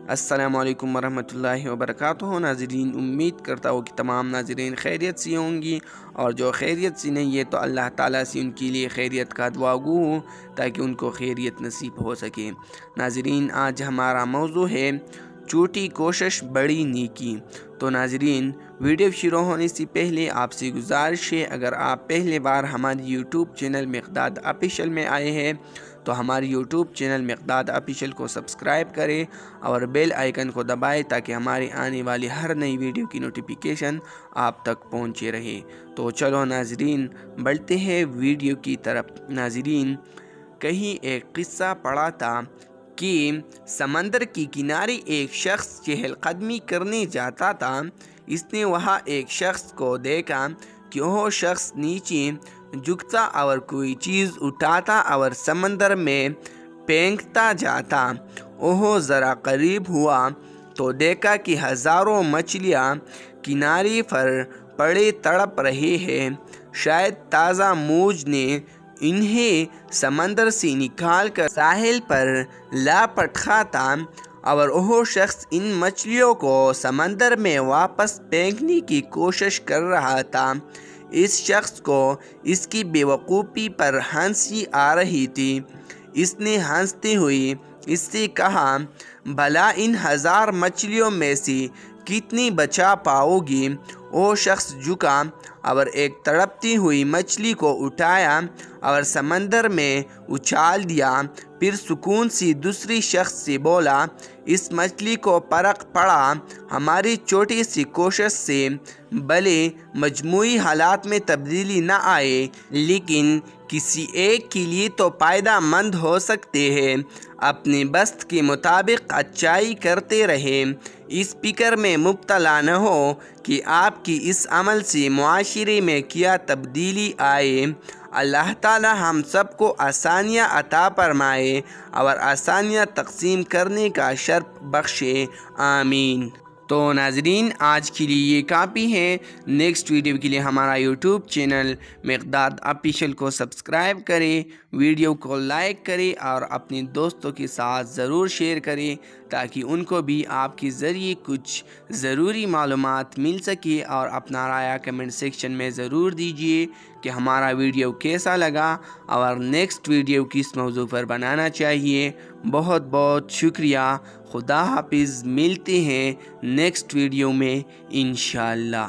السلام علیکم ورحمۃ اللہ وبرکاتہ۔ ناظرین، امید کرتا ہوں کہ تمام ناظرین خیریت سے ہوں گی، اور جو خیریت سے نہیں ہے تو اللہ تعالیٰ سے ان کے لیے خیریت کا دعا گو ہوں تاکہ ان کو خیریت نصیب ہو سکے۔ ناظرین، آج ہمارا موضوع ہے چھوٹی کوشش بڑی نیکی۔ تو ناظرین، ویڈیو شروع ہونے سے پہلے آپ سے گزارش ہے، اگر آپ پہلے بار ہماری یوٹیوب چینل مقداد آفیشیل میں آئے ہیں تو ہماری یوٹیوب چینل مقداد آفیشیل کو سبسکرائب کریں اور بیل آئیکن کو دبائیں تاکہ ہماری آنے والی ہر نئی ویڈیو کی نوٹیفیکیشن آپ تک پہنچے رہے۔ تو چلو ناظرین، بڑھتے ہیں ویڈیو کی طرف۔ ناظرین، کہیں ایک قصہ پڑھا تھا کہ سمندر کی کنارے ایک شخص چہل قدمی کرنے جاتا تھا۔ اس نے وہاں ایک شخص کو دیکھا کہ وہ شخص نیچے جھکتا اور کوئی چیز اٹھاتا اور سمندر میں پھینکتا جاتا۔ وہ ذرا قریب ہوا تو دیکھا کہ ہزاروں مچھلیاں کنارے پر پڑے تڑپ رہے ہیں۔ شاید تازہ موج نے انہیں سمندر سے نکال کر ساحل پر لا پٹکا تھا، اور وہ شخص ان مچھلیوں کو سمندر میں واپس پھینکنے کی کوشش کر رہا تھا۔ اس شخص کو اس کی بے وقوفی پر ہنسی آ رہی تھی۔ اس نے ہنستے ہوئے اس سے کہا، بھلا ان ہزار مچھلیوں میں سے کتنی بچا پاؤ گی؟ وہ شخص جھکا اور ایک تڑپتی ہوئی مچھلی کو اٹھایا اور سمندر میں اچھال دیا۔ پھر سکون سے دوسری شخص سے بولا، اس مچھلی کو فرق پڑا ہماری چھوٹی سی کوشش سے بھلے مجموعی حالات میں تبدیلی نہ آئے، لیکن کسی ایک کے لیے تو فائدہ مند ہو سکتے ہیں۔ اپنے بست کے مطابق اچھائی کرتے رہیں، اس فکر میں مبتلا نہ ہو کہ آپ کی اس عمل سے معاشرے میں کیا تبدیلی آئے۔ اللہ تعالی ہم سب کو آسانیاں عطا فرمائے اور آسانیاں تقسیم کرنے کا شرف بخشے، آمین۔ تو ناظرین، آج کے لیے یہ کافی ہے۔ نیکسٹ ویڈیو کے لیے ہمارا یوٹیوب چینل مقداد آفیشیل کو سبسکرائب کریں، ویڈیو کو لائک کریں اور اپنے دوستوں کے ساتھ ضرور شیئر کریں تاکہ ان کو بھی آپ کے ذریعے کچھ ضروری معلومات مل سکے، اور اپنا رائے کمنٹ سیکشن میں ضرور دیجیے کہ ہمارا ویڈیو کیسا لگا اور نیکسٹ ویڈیو کس موضوع پر بنانا چاہیے۔ بہت بہت شکریہ۔ خدا حافظ۔ ملتے ہیں نیکسٹ ویڈیو میں انشاءاللہ۔